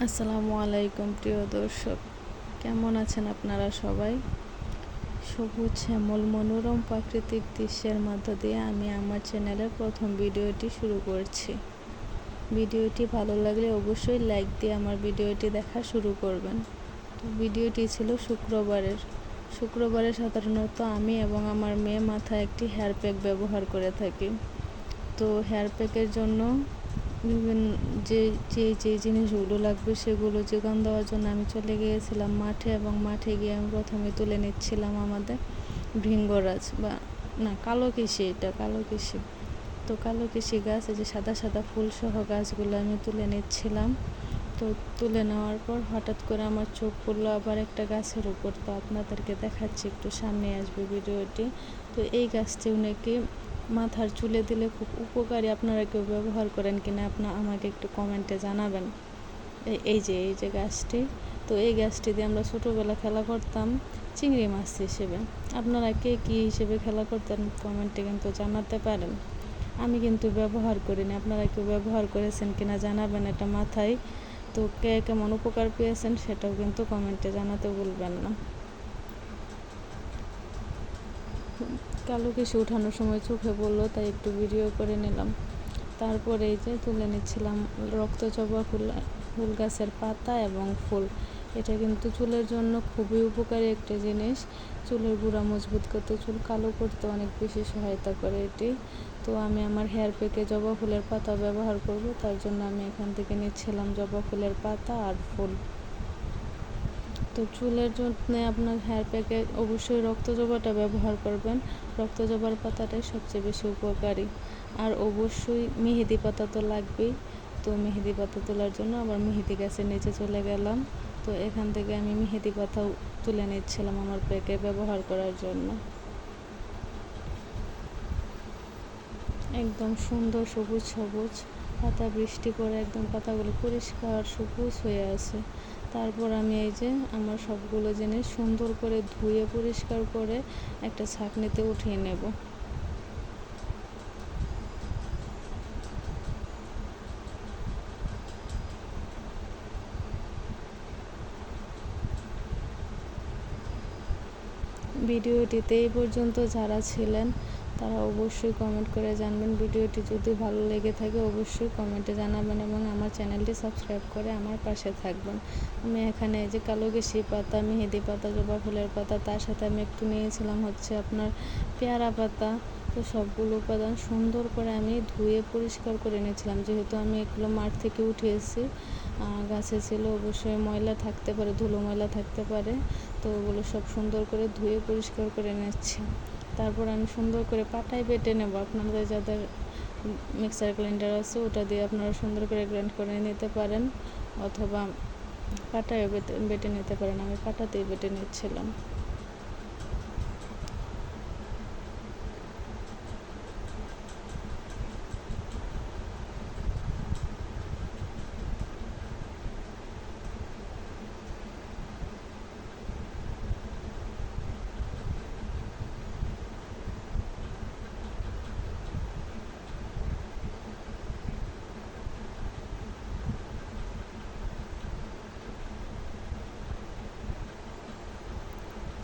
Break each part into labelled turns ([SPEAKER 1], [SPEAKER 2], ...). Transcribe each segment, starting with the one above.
[SPEAKER 1] আসসালামু আলাইকুম প্রিয় দর্শক, কেমন আছেন আপনারা সবাই? সবুজ শ্যামল মনোরম প্রাকৃতিক দৃশ্যের মধ্য দিয়ে আমি আমার চ্যানেলের প্রথম ভিডিওটি শুরু করছি। ভিডিওটি ভালো লাগলে অবশ্যই লাইক দিয়ে আমার ভিডিওটি দেখা শুরু করবেন। তো ভিডিওটি ছিল শুক্রবারে সাধারণত আমি এবং আমার মেয়ে মাথায় একটি হেয়ার প্যাক ব্যবহার করে থাকি। তো হেয়ার প্যাকের জন্য বিভিন্ন যে জিনিসগুলো লাগবে সেগুলো যোগান দেওয়ার জন্য আমি চলে গিয়েছিলাম মাঠে, এবং মাঠে গিয়ে আমি প্রথমে তুলে নিচ্ছিলাম আমাদের ভৃঙ্গরাজ কালো কৃষি। তো কালো কৃষি গাছ, এই যে সাদা সাদা ফুল সহ গাছগুলো আমি তুলে নিচ্ছিলাম। তো তুলে নেওয়ার পর হঠাৎ করে আমার চোখ পড়লো আবার একটা গাছের উপর। তো আপনাদেরকে দেখাচ্ছি, একটু সামনে আসবে ভিডিওটি। তো এই গাছটিও নাকি মাথার চুলে দিলে খুব উপকারী। আপনারা কেউ ব্যবহার করেন কিনা আমাকে একটু কমেন্টে জানাবেন। এই যে গাছটি, তো এই গাছটি দিয়ে আমরা ছোটোবেলা খেলা করতাম চিংড়ি মাছ হিসেবে। আপনারা কে কী হিসেবে খেলা করতেন কমেন্টে কিন্তু জানাতে পারেন। আমি কিন্তু ব্যবহার করিনি, আপনারা কেউ ব্যবহার করেছেন কিনা জানাবেন এটা মাথায়। তো কে কেমন উপকার পেয়েছেন সেটাও কিন্তু কমেন্টে জানাতে ভুলবেন না। কালো কেশে ওঠানোর সময় চোখে পড়লো, তাই একটু ভিডিও করে নিলাম। তারপরে এই যে তুলে নিচ্ছিলাম রক্তজবা ফুল গাছের পাতা এবং ফুল। এটা কিন্তু চুলের জন্য খুবই উপকারী একটা জিনিস। চুলের গোড়া মজবুত করতে, চুল কালো করতে অনেক বেশি সহায়তা করে এটি। তো আমি আমার হেয়ার প্যাকে জবা ফুলের পাতা ব্যবহার করব, তার জন্য আমি এখান থেকে নিচ্ছিলাম জবা ফুলের পাতা আর ফুল। তো চুলের যত্নে আপনার হেয়ার প্যাকে অবশ্যই রক্তজবাটা ব্যবহার করবেন। রক্তজবার পাতাটাই সবচেয়ে বেশি উপকারী। আর অবশ্যই মেহেদি পাতা তো লাগবেই। তো মেহেদি পাতা তোলার জন্য আবার মেহেদি গাছের নিচে চলে গেলাম। তো এখান থেকে আমি মেহেদি পাতাও তুলে নিচ্ছিলাম আমার প্যাকে ব্যবহার করার জন্য। একদম সুন্দর সবুজ সবুজ পাতা, বৃষ্টি পড়ে একদম পাতাগুলো পরিষ্কার সবুজ হয়ে আছে। তারপর আমি এই যে আমার সবগুলো জিনিস সুন্দর করে ধুয়ে পরিষ্কার করে একটা ছাঁকনিতে উঠিয়ে নেব। ভিডিওটিতে এই পর্যন্ত যারা ছিলেন তারা অবশ্যই কমেন্ট করে জানবেন। ভিডিওটি যদি ভালো লেগে থাকে অবশ্যই কমেন্টে জানাবেন এবং আমার চ্যানেলটি সাবস্ক্রাইব করে আমার পাশে থাকবেন। আমি এখানে এই যে কালো ঘেঁষি পাতা, মেহেদি পাতা, জবা ফুলের পাতা, তার সাথে আমি একটু নিয়েছিলাম হচ্ছে আপনার পেয়ারা পাতা। তো সবগুলো উপাদান সুন্দর করে আমি ধুয়ে পরিষ্কার করে নিয়েছিলাম, যেহেতু আমি এগুলো মাঠ থেকে উঠিয়েছি। গাছে ছিল, অবশ্যই ময়লা থাকতে পারে, ধুলো ময়লা থাকতে পারে। তো ওগুলো সব সুন্দর করে ধুয়ে পরিষ্কার করে নিচ্ছি। তারপর আমি সুন্দর করে পাটায় বেটে নেব। আপনাদের যাদের মিক্সার গ্রাইন্ডার আছে ওটা দিয়ে আপনারা সুন্দর করে গ্রাইন্ড করে নিতে পারেন, অথবা পাটায় বেটে নিতে পারেন। আমি পাটাতেই বেটে নিচ্ছিলাম।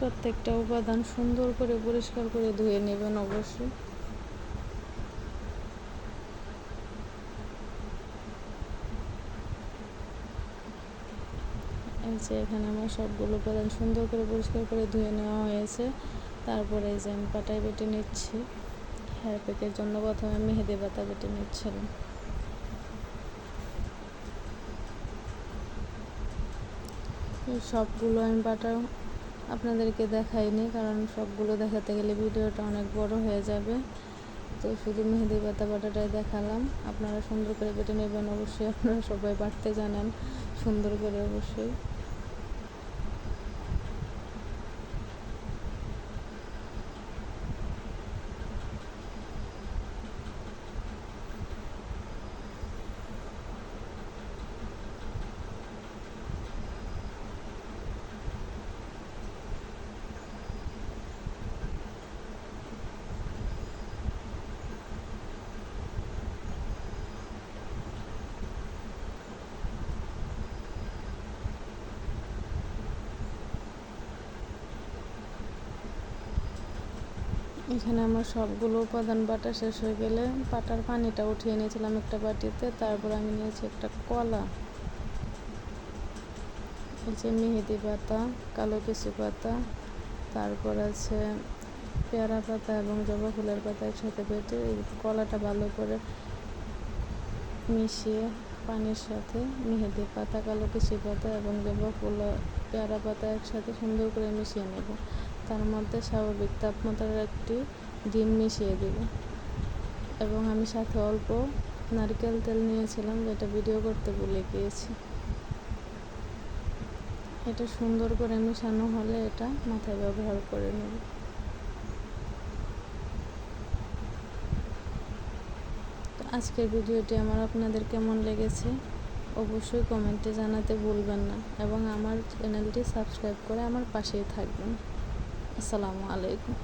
[SPEAKER 1] প্রত্যেকটা উপাদান সুন্দর করে পরিষ্কার করে ধুয়ে নেবেন অবশ্যই। এই যে এখানে আমার সবগুলো উপাদান সুন্দর করে পরিষ্কার করে ধুয়ে নেওয়া হয়েছে। তারপরে এই যে আমি পাটায় বেটে নিচ্ছি। হেয়ার প্যাকের জন্য প্রথমে মেহেদি পাতা বেটে নিচ্ছিলাম। সবগুলো আমি বাটা আপনাদেরকে দেখাইনি, কারণ সবগুলো দেখাতে গেলে ভিডিওটা অনেক বড় হয়ে যাবে। তো শুধু মেহেদি পাতা বাটাটাই দেখালাম। আপনারা সুন্দর করে বেটে নেবেন অবশ্যই। আপনারা সবাই বাটতে জানেন সুন্দর করে অবশ্যই। এখানে আমার সবগুলো উপাদান বাটা শেষ হয়ে গেলে পাটার পানিটা উঠিয়ে নিয়েছিলাম একটা বাটিতে। তারপর আমি নিয়েছি একটা কলা, এই যে মেহেদি পাতা, কালো কিছু পাতা, তারপর আছে পেয়ারা পাতা এবং জবা ফুলের পাতা একসাথে বেটে এই কলাটা ভালো করে মিশিয়ে পানির সাথে মেহেদি পাতা, কালো কিছু পাতা এবং জবা ফুল, পেয়ারা পাতা একসাথে সুন্দর করে মিশিয়ে নেব। তার মধ্যে স্বাভাবিক তাপমাত্রার একটি ডিম মিশিয়ে দেব এবং আমি সাথে অল্প নারকেল তেল নিয়েছিলাম, যেটা ভিডিও করতে ভুলে গিয়েছি। এটা সুন্দর করে মেশানো হলে এটা মাথায় ব্যবহার করে নেব। তো আজকের ভিডিওটি আপনাদের কেমন লেগেছে অবশ্যই কমেন্টে জানাতে ভুলবেন না এবং আমার চ্যানেলটি সাবস্ক্রাইব করে আমার পাশেই থাকবেন। আসসালামু আলাইকুম।